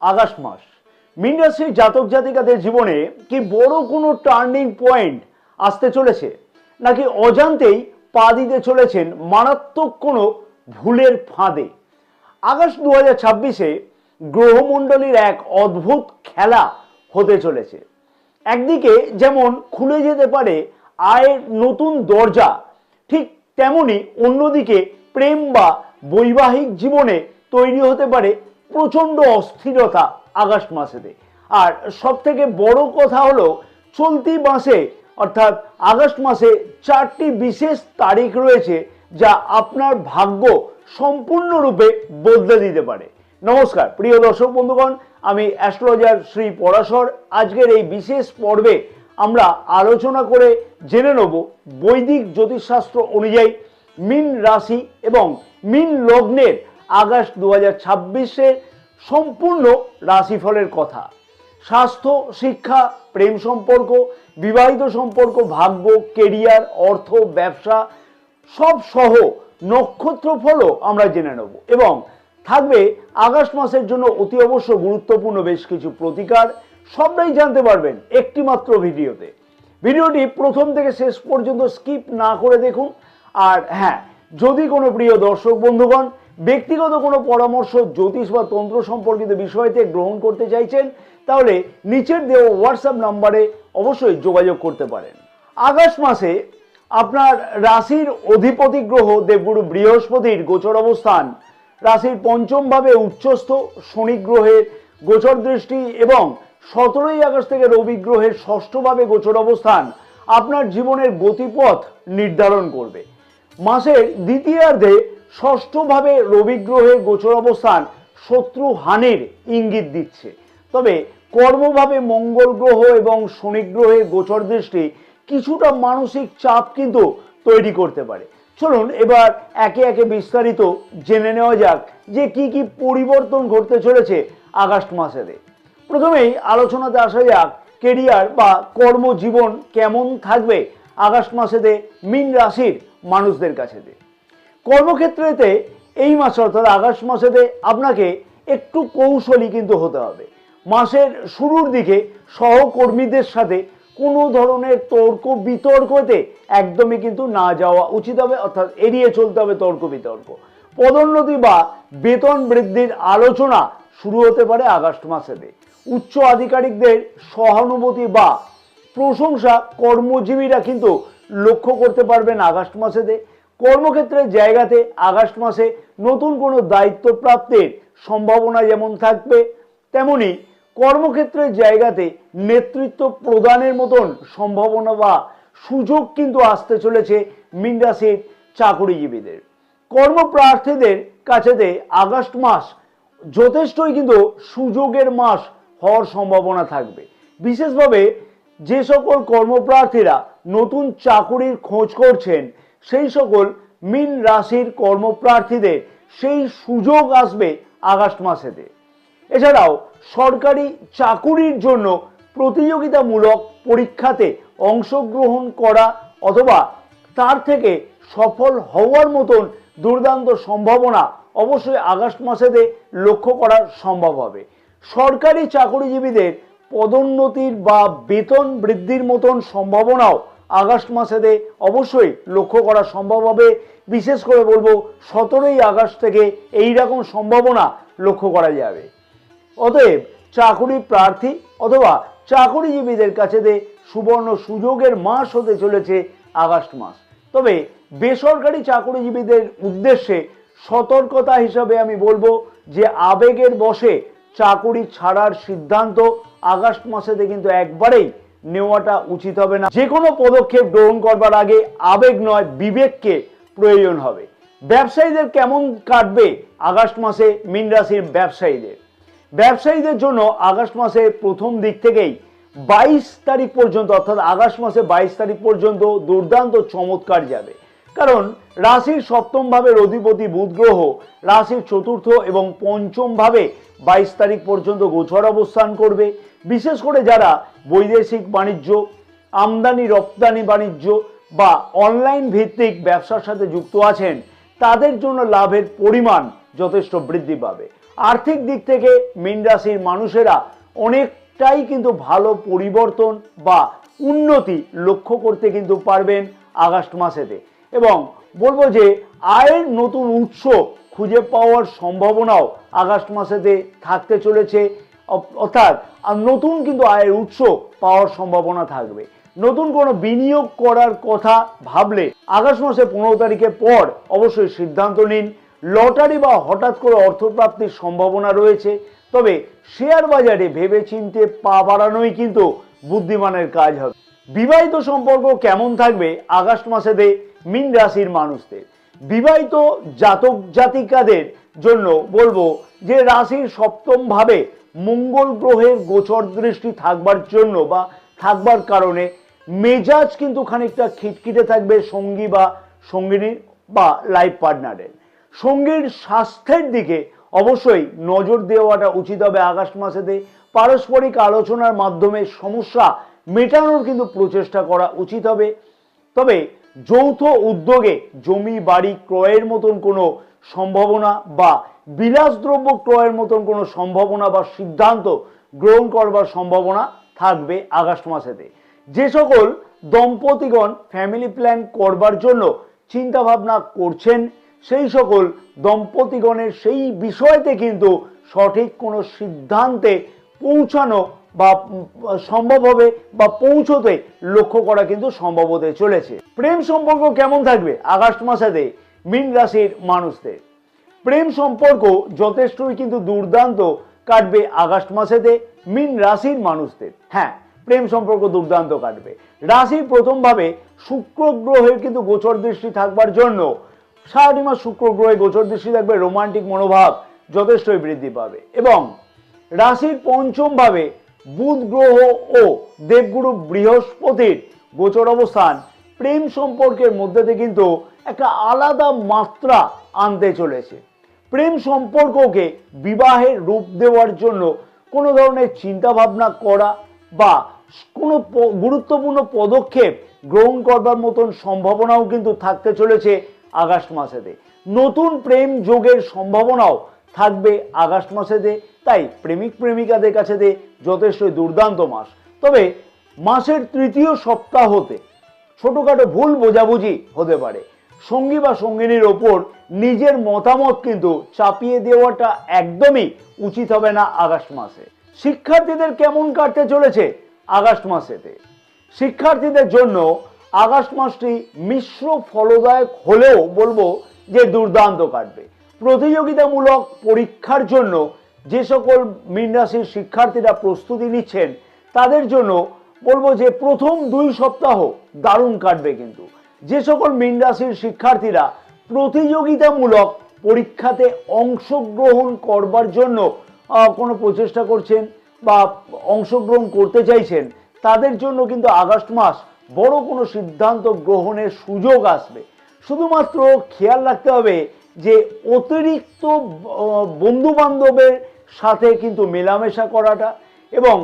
August মাস মীন রাশির জাতক জাতিকাদের জীবনে কি বড় কোনো টার্নিং পয়েন্ট আসতে চলেছে, নাকি অজান্তেই পা দিতে চলেছেন মারাত্মক কোনো ভুলের ফাঁদে? আগস্ট 2026-এ গ্রহমণ্ডলীর এক অদ্ভুত খেলা হতে চলেছে। একদিকে যেমন খুলে যেতে পারে আয়ের নতুন দরজা, ঠিক তেমনি অন্যদিকে প্রেম বা বৈবাহিক জীবনে তৈরি হতে পারে প্রচণ্ড অস্থিরতা আগস্ট মাসেতে। আর সব থেকে বড় কথা হলো, চলতি মাসে অর্থাৎ আগস্ট মাসে 4টি বিশেষ তারিখ রয়েছে যা আপনার ভাগ্য সম্পূর্ণরূপে বদলে দিতে পারে। নমস্কার প্রিয় দর্শক বন্ধুগণ, আমি অ্যাস্ট্রোলজার শ্রী পরাশর। আজকের এই বিশেষ পর্বে আমরা আলোচনা করে জেনে নেব বৈদিক জ্যোতিষশাস্ত্র অনুযায়ী মীন রাশি এবং মীন লগ্নের আগস্ট 2026-এর সম্পূর্ণ রাশিফলের কথা। স্বাস্থ্য, শিক্ষা, প্রেম সম্পর্ক, বিবাহিত সম্পর্ক, ভাগ্য, কেরিয়ার, অর্থ, ব্যবসা সব সহ নক্ষত্রফলও আমরা জেনে নেব এবং থাকবে আগস্ট মাসের জন্য অতি অবশ্য গুরুত্বপূর্ণ বেশ কিছু প্রতিকার। সবটাই জানতে পারবেন একটি মাত্র ভিডিওতে। ভিডিওটি প্রথম থেকে শেষ পর্যন্ত স্কিপ না করে দেখুন। আর হ্যাঁ, যদি কোনো প্রিয় দর্শক বন্ধুগণ ব্যক্তিগত কোনো পরামর্শ জ্যোতিষ বা তন্ত্র সম্পর্কিত বিষয়তে গ্রহণ করতে চাইছেন, তাহলে নিচের দেওয়া হোয়াটসঅ্যাপ নাম্বারে অবশ্যই যোগাযোগ করতে পারেন। আগস্ট মাসে আপনার রাশির অধিপতি গ্রহ দেবগুরু বৃহস্পতির গোচর অবস্থান, রাশির পঞ্চম ভাবে উচ্চস্থ শনি গ্রহের গোচর দৃষ্টি এবং 17ই আগস্ট থেকে রবি গ্রহের ষষ্ঠ ভাবে গোচর অবস্থান আপনার জীবনের গতিপথ নির্ধারণ করবে। মাসের দ্বিতীয়ার্ধে ষষ্ঠ ভাবে রবি গ্রহের গোচর অবস্থান শত্রু হানির ইঙ্গিত দিচ্ছে। তবে কর্মভাবে মঙ্গল গ্রহ এবং শনি গ্রহের গোচর দৃষ্টি কিছুটা মানসিক চাপ কিন্তু তৈরি করতে পারে। চলুন এবার একে একে বিস্তারিত জেনে নেওয়া যাক যে কি কি পরিবর্তন ঘটতে চলেছে আগস্ট মাসেতে। প্রথমেই আলোচনাতে আসা যাক কেরিয়ার বা কর্মজীবন কেমন থাকবে আগস্ট মাসেতে মীন রাশির মানুষদের কাছেতে। কর্মক্ষেত্রেতে এই মাসে অর্থাৎ আগস্ট মাসেতে আপনাকে একটু কৌশলী কিন্তু হতে হবে। মাসের শুরুর দিকে সহকর্মীদের সাথে কোনো ধরনের তর্ক বিতর্কতে একদমই কিন্তু না যাওয়া উচিত হবে, অর্থাৎ এড়িয়ে চলতে হবে তর্ক বিতর্ক। পদোন্নতি বা বেতন বৃদ্ধির আলোচনা শুরু হতে পারে আগস্ট মাসেতে। উচ্চ আধিকারিকদের সহানুভূতি বা প্রশংসা কর্মজীবীরা কিন্তু লক্ষ্য করতে পারবেন আগস্ট মাসেতে। কর্মক্ষেত্রের জায়গাতে আগস্ট মাসে নতুন কোনো দায়িত্ব প্রাপ্তির সম্ভাবনা যেমন থাকবে, তেমনি কর্মক্ষেত্রের জায়গাতে নেতৃত্ব প্রদানের মতন সম্ভাবনা বা সুযোগ কিন্তু আসতে চলেছে মীন রাশির চাকুরিজীবীদের। কর্মপ্রার্থীদের কাছেতে আগস্ট মাস যথেষ্টই কিন্তু সুযোগের মাস হওয়ার সম্ভাবনা থাকবে। বিশেষভাবে যে সকল কর্মপ্রার্থীরা নতুন চাকুরির খোঁজ করছেন সেই সকল মীন রাশির কর্মপ্রার্থীদের সেই সুযোগ আসবে আগস্ট মাসেতে। এছাড়াও সরকারি চাকুরির জন্য প্রতিযোগিতামূলক পরীক্ষাতে অংশগ্রহণ করা অথবা তার থেকে সফল হওয়ার মতন দুর্দান্ত সম্ভাবনা অবশ্যই আগস্ট মাসেতে লক্ষ্য করা সম্ভব হবে। সরকারি চাকুরিজীবীদের পদোন্নতির বা বেতন বৃদ্ধির মতন সম্ভাবনাও আগস্ট মাসেতে অবশ্যই লক্ষ্য করা সম্ভব হবে। বিশেষ করে বলবো 17ই আগস্ট থেকে এই রকম সম্ভাবনা লক্ষ্য করা যাবে। অতএব চাকুরি প্রার্থী অথবা চাকুরিজীবীদের কাছেতে সুবর্ণ সুযোগের মাস হতে চলেছে আগস্ট মাস। তবে বেসরকারি চাকুরিজীবীদের উদ্দেশ্যে সতর্কতা হিসাবে আমি বলবো যে আবেগের বশে চাকুরি ছাড়ার সিদ্ধান্ত আগস্ট মাসেতে কিন্তু একবারেই নেওয়াটা উচিত হবে না। যে কোনো পদক্ষেপ গ্রহণ করবার আগে আবেগ নয় বিবেককে প্রয়োজন হবে। ব্যবসায়ীদের কেমন কাটবে আগস্ট মাসে মীন রাশির ব্যবসায়ীদের জন্য আগস্ট মাসে প্রথম দিক থেকেই 22 তারিখ পর্যন্ত অর্থাৎ আগস্ট মাসে 22 তারিখ পর্যন্ত দুর্দান্ত চমৎকার যাবে। কারণ রাশির সপ্তম ভাবের অধিপতি বুধ গ্রহ রাশির চতুর্থ এবং পঞ্চম ভাবে 22 তারিখ পর্যন্ত গোচর অবস্থান করবে। বিশেষ করে যারা বৈদেশিক বাণিজ্য, আমদানি রপ্তানি বাণিজ্য বা অনলাইন ভিত্তিক ব্যবসার সাথে যুক্ত আছেন তাদের জন্য লাভের পরিমাণ যথেষ্ট বৃদ্ধি পাবে। আর্থিক দিক থেকে মীন রাশির মানুষেরা অনেকটাই কিন্তু ভালো পরিবর্তন বা উন্নতি লক্ষ্য করতে কিন্তু পারবেন আগস্ট মাসেতে। এবং বলবো যে আয়ের নতুন উৎস খুঁজে পাওয়ার সম্ভাবনাও আগস্ট মাসেতে থাকতে চলেছে। অর্থাৎ নতুন কিন্তু আয়ের উৎস পাওয়ার সম্ভাবনা থাকবে। নতুন কোনো বিনিয়োগ করার কথা ভাবলে আগস্ট মাসের 15 তারিখের পর অবশ্যই সিদ্ধান্ত নিন। লটারি বা হঠাৎ করে অর্থপ্রাপ্তির সম্ভাবনা রয়েছে, তবে শেয়ার বাজারে ভেবেচিন্তে পা বাড়ানোই কিন্তু বুদ্ধিমানের কাজ হবে। বিবাহিত সম্পর্ক কেমন থাকবে আগস্ট মাসেতে মীন রাশির মানুষদের? বিবাহিত জাতক জাতিকাদের জন্য বলবো যে রাশির সপ্তম ভাবে মঙ্গল গ্রহের গোচর দৃষ্টি থাকবার জন্য বা থাকবার কারণে মেজাজ কিন্তু খানিকটা খিটখিটে থাকবে সঙ্গী বা সঙ্গিনীর বা লাইফ পার্টনারের। সঙ্গীর স্বাস্থ্যের দিকে অবশ্যই নজর দেওয়াটা উচিত হবে আগস্ট মাসেতে। পারস্পরিক আলোচনার মাধ্যমে সমস্যা মেটানোর কিন্তু প্রচেষ্টা করা উচিত হবে। তবে যৌথ উদ্যোগে জমি বাড়ি ক্রয়ের মতন কোনো সম্ভাবনা বা বিলাসদ্রব্য ক্রয়ের মতন কোনো সম্ভাবনা বা সিদ্ধান্ত গ্রহণ করবার সম্ভাবনা থাকবে আগস্ট মাসেতে। যে সকল দম্পতিগণ ফ্যামিলি প্ল্যান করবার জন্য চিন্তা ভাবনা করছেন, সেই সকল দম্পতিগণের সেই বিষয়তে কিন্তু সঠিক কোনো সিদ্ধান্তে পৌঁছানো বা সম্ভব হবে বা পৌঁছতে লক্ষ্য করা কিন্তু সম্ভব হতে চলেছে। প্রেম সম্পর্ক কেমন থাকবে আগস্ট মাসেতে মীন রাশির মানুষদের? প্রেম সম্পর্ক যথেষ্টই কিন্তু দুর্দান্ত কাটবে আগস্ট মাসেতে মীন রাশির মানুষদের। হ্যাঁ, প্রেম সম্পর্ক দুর্দান্ত কাটবে। রাশির প্রথম ভাবে শুক্র গ্রহের কিন্তু গোচর দৃষ্টি থাকবার জন্য সারাটি মাস শুক্র গ্রহে গোচর দৃষ্টি থাকবে, রোমান্টিক মনোভাব যথেষ্টই বৃদ্ধি পাবে। এবং রাশির পঞ্চম ভাবে বুধ গ্রহ ও দেবগুরু বৃহস্পতির গোচর অবস্থান প্রেম সম্পর্কের মধ্যে কিন্তু একটা আলাদা মাত্রা আনতে চলেছে। প্রেম সম্পর্ককে বিবাহের রূপ দেওয়ার জন্য কোনো ধরনের চিন্তা ভাবনা করা বা কোনো গুরুত্বপূর্ণ পদক্ষেপ গ্রহণ করবার মতন সম্ভাবনাও কিন্তু থাকতে চলেছে আগস্ট মাসেতে। নতুন প্রেম যোগের সম্ভাবনাও থাকবে আগস্ট মাসেতে। তাই প্রেমিক প্রেমিকাদের কাছে যথেষ্টই দুর্দান্ত মাস। তবে মাসের তৃতীয় সপ্তাহতে ছোটখাটো ভুল বোঝাবুঝি হতে পারে। সঙ্গী বা সঙ্গিনীর ওপর নিজের মতামত কিন্তু চাপিয়ে দেওয়াটা একদমই উচিত হবে না আগস্ট মাসে। শিক্ষার্থীদের কেমন কাটতে চলেছে আগস্ট মাসেতে? শিক্ষার্থীদের জন্য আগস্ট মাসটি মিশ্র ফলদায়ক হলেও বলবো যে দুর্দান্ত কাটবে। প্রতিযোগিতামূলক পরীক্ষার জন্য যে সকল মীন রাশির শিক্ষার্থীরা প্রস্তুতি নিচ্ছেন তাদের জন্য বলবো যে প্রথম 2 সপ্তাহ দারুণ কাটবে। কিন্তু যে সকল মীন রাশির শিক্ষার্থীরা প্রতিযোগিতামূলক পরীক্ষাতে অংশগ্রহণ করবার জন্য কোনো প্রচেষ্টা করছেন বা অংশগ্রহণ করতে চাইছেন, তাদের জন্য কিন্তু আগস্ট মাস বড় কোনো সিদ্ধান্ত গ্রহণের সুযোগ আসবে। শুধুমাত্র খেয়াল রাখতে হবে যে অতিরিক্ত বন্ধু বান্ধবের সাথে কিন্তু মেলামেশা করাটা এবং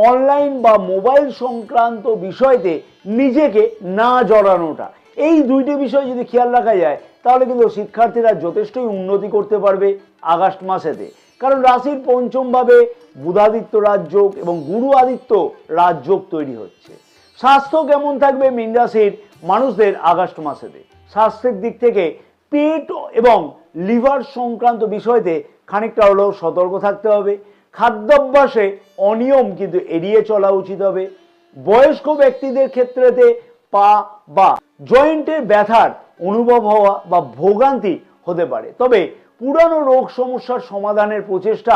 অনলাইন বা মোবাইল সংক্রান্ত বিষয়তে নিজেকে না জড়ানোটা, এই 2টি বিষয় যদি খেয়াল রাখা যায় তাহলে কিন্তু শিক্ষার্থীরা যথেষ্টই উন্নতি করতে পারবে আগস্ট মাসেতে। কারণ রাশির পঞ্চম ভাবে বুধাদিত্য রাজযোগ এবং গুরু আদিত্য রাজযোগ তৈরি হচ্ছে। স্বাস্থ্য কেমন থাকবে মীন রাশির মানুষদের আগস্ট মাসেতে? স্বাস্থ্যের দিক থেকে পেট এবং লিভার সংক্রান্ত বিষয়তে খানিকটা হলেও সতর্ক থাকতে হবে। খাদ্যাভ্যাসে অনিয়ম কিন্তু এড়িয়ে চলা উচিত হবে। বয়স্ক ব্যক্তিদের ক্ষেত্রেতে পা বা জয়েন্টের ব্যথার অনুভব হওয়া বা ভোগান্তি হতে পারে। তবে পুরানো রোগ সমস্যার সমাধানের প্রচেষ্টা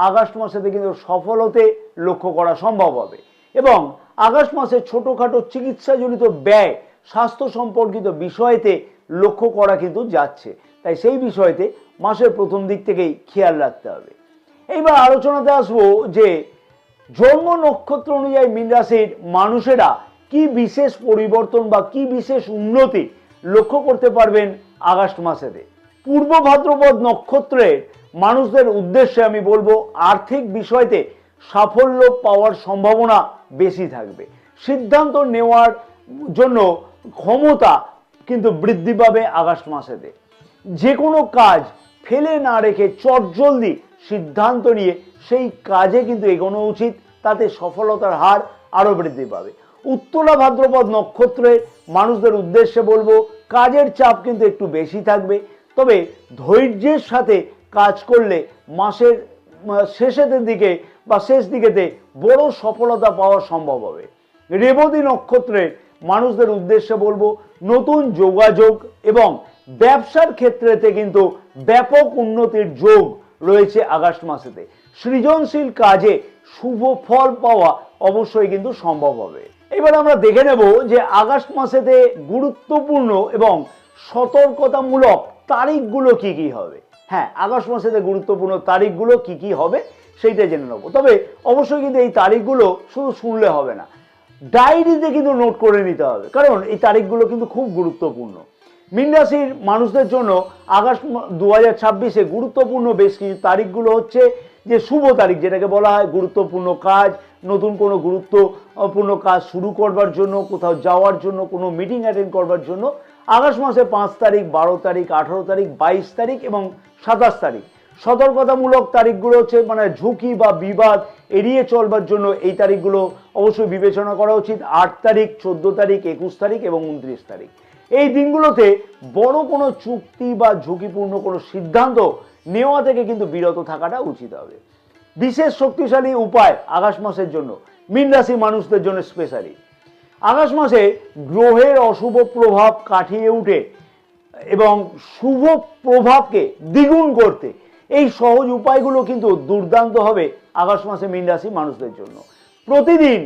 আগস্ট মাসেতে কিন্তু সফল হতে লক্ষ্য করা সম্ভব হবে। এবং আগস্ট মাসে ছোটখাটো চিকিৎসাজনিত ব্যয় স্বাস্থ্য সম্পর্কিত বিষয়তে লক্ষ্য করা কিন্তু যাচ্ছে। তাই সেই বিষয়তে মাসের প্রথম দিক থেকেই খেয়াল রাখতে হবে। এইবার আলোচনাতে আসবো যে জন্ম নক্ষত্র অনুযায়ী মীন রাশির মানুষেরা কি বিশেষ পরিবর্তন বা কি বিশেষ উন্নতি লক্ষ্য করতে পারবেন আগস্ট মাসেতে। পূর্ব ভাদ্রপদ নক্ষত্রের মানুষদের উদ্দেশ্যে আমি বলবো আর্থিক বিষয়তে সাফল্য পাওয়ার সম্ভাবনা বেশি থাকবে। সিদ্ধান্ত নেওয়ার জন্য ক্ষমতা কিন্তু বৃদ্ধি পাবে আগস্ট মাসেতে। যে কোনো কাজ ফেলে না রেখে চটজলদি সিদ্ধান্ত নিয়ে সেই কাজে কিন্তু এগোনো উচিত, তাতে সফলতার হার আরো বৃদ্ধি পাবে। উত্তরা ভাদ্রপদ নক্ষত্রের মানুষদের উদ্দেশ্যে বলবো, কাজের চাপ কিন্তু একটু বেশি থাকবে, তবে ধৈর্যের সাথে কাজ করলে মাসের শেষের দিকে বা শেষ দিকেতে বড় সফলতা পাওয়া সম্ভব হবে। রেবতী নক্ষত্রের মানুষদের উদ্দেশ্যে বলবো, নতুন যোগাযোগ এবং ব্যবসার ক্ষেত্রেতে কিন্তু ব্যাপক উন্নতির যোগ রয়েছে আগস্ট মাসেতে। সৃজনশীল কাজে শুভ ফল পাওয়া অবশ্যই কিন্তু সম্ভব হবে। এবার আমরা দেখে নেব যে আগস্ট মাসেতে গুরুত্বপূর্ণ এবং সতর্কতামূলক তারিখগুলো কি কি হবে। হ্যাঁ, আগস্ট মাসেতে গুরুত্বপূর্ণ তারিখগুলো কি কি হবে সেইটা জেনে নেব। তবে অবশ্যই কিন্তু এই তারিখগুলো শুধু শুনলে হবে না, ডায়েরিতে কিন্তু নোট করে নিতে হবে, কারণ এই তারিখগুলো কিন্তু খুব গুরুত্বপূর্ণ। মীন রাশির মানুষদের জন্য আগস্ট 2026-এ গুরুত্বপূর্ণ বেশ কিছু তারিখগুলো হচ্ছে যে শুভ তারিখ, যেটাকে বলা হয় গুরুত্বপূর্ণ কাজ, নতুন কোনো গুরুত্বপূর্ণ কাজ শুরু করবার জন্য, কোথাও যাওয়ার জন্য, কোনো মিটিং অ্যাটেন্ড করবার জন্য আগস্ট মাসে 5 তারিখ, 12 তারিখ, 18 তারিখ, 22 তারিখ এবং 27 তারিখ। সতর্কতামূলক তারিখগুলো হচ্ছে মানে ঝুঁকি বা বিবাদ এড়িয়ে চলবার জন্য এই তারিখগুলো অবশ্যই বিবেচনা করা উচিত। 8 তারিখ, 14 তারিখ, 21 তারিখ এবং 29 তারিখ। এই দিনগুলোতে বড় কোনো চুক্তি বা ঝুঁকিপূর্ণ কোনো সিদ্ধান্ত নেওয়া থেকে কিন্তু বিরত থাকাটা উচিত হবে। বিশেষ শক্তিশালী উপায় আগস্ট মাসের জন্য, মীন রাশি মানুষদের জন্য স্পেশালি আগস্ট মাসে গ্রহের অশুভ প্রভাব কাটিয়ে উঠে এবং শুভ প্রভাবকে দ্বিগুণ করতে এই সহজ উপায়গুলো কিন্তু দুর্দান্ত হবে আগস্ট মাসে মীন রাশি মানুষদের জন্য। প্রতিদিন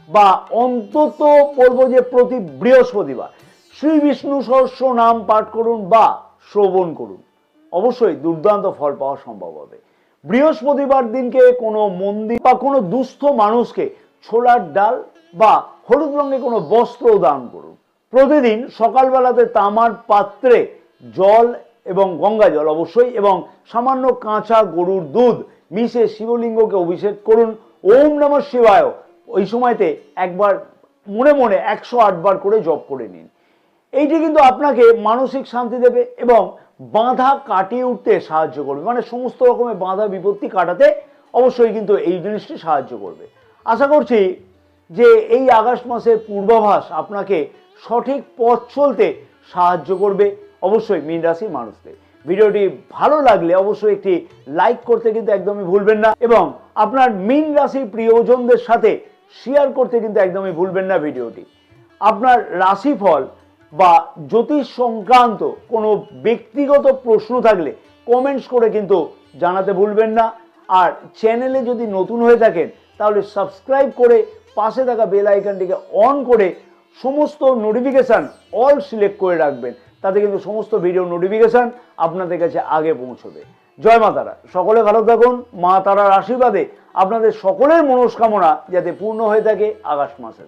বা অন্তত বলবো যে প্রতি বৃহস্পতিবার শ্রী বিষ্ণু সহস্র নাম পাঠ করুন বা শ্রবণ করুন, অবশ্যই দুর্দান্ত ফল পাওয়া সম্ভব হবে। বৃহস্পতিবার দিনকে কোনো মন্দির বা কোনো দুস্থ মানুষকে ছোলার ডাল বা হলুদ রঙের কোনো বস্ত্র দান করুন। প্রতিদিন সকালবেলাতে তামার পাত্রে জল এবং গঙ্গা জল অবশ্যই এবং সামান্য কাঁচা গরুর দুধ মিশে শিবলিঙ্গকে অভিষেক করুন। ওম নমঃ শিবায় ওই সময়তে একবার মনে মনে 108 বার করে জপ করে নিন। এইটি কিন্তু আপনাকে মানসিক শান্তি দেবে এবং বাধা কাটিয়ে উঠতে সাহায্য করবে, মানে সমস্ত রকমের বাধা বিপত্তি কাটাতে অবশ্যই কিন্তু এই জিনিসটি সাহায্য করবে। আশা করছি যে এই আগস্ট মাসের পূর্বাভাস আপনাকে সঠিক পথ চলতে সাহায্য করবে অবশ্যই মীন রাশির মানুষদের। ভিডিওটি ভালো লাগলে অবশ্যই একটি লাইক করতে কিন্তু একদমই ভুলবেন না এবং আপনার মীন রাশির প্রিয়জনদের সাথে শেয়ার করতে কিন্তু একদমই ভুলবেন না ভিডিওটি। আপনার রাশিফল বা জ্যোতিষ সংক্রান্ত কোনো ব্যক্তিগত প্রশ্ন থাকলে কমেন্টস করে কিন্তু জানাতে ভুলবেন না। আর চ্যানেলে যদি নতুন হয়ে থাকেন তাহলে সাবস্ক্রাইব করে পাশে থাকা বেল আইকনটিকে অন করে সমস্ত নোটিফিকেশান অল সিলেক্ট করে রাখবেন, তাতে কিন্তু সমস্ত ভিডিও নোটিফিকেশান আপনাদের কাছে আগে পৌঁছবে। জয় মা তারা, সকলে ভালো থাকুন। মা তারার আশীর্বাদে আপনাদের সকলের মনস্কামনা যাতে পূর্ণ হয়ে থাকে আগস্ট মাসে।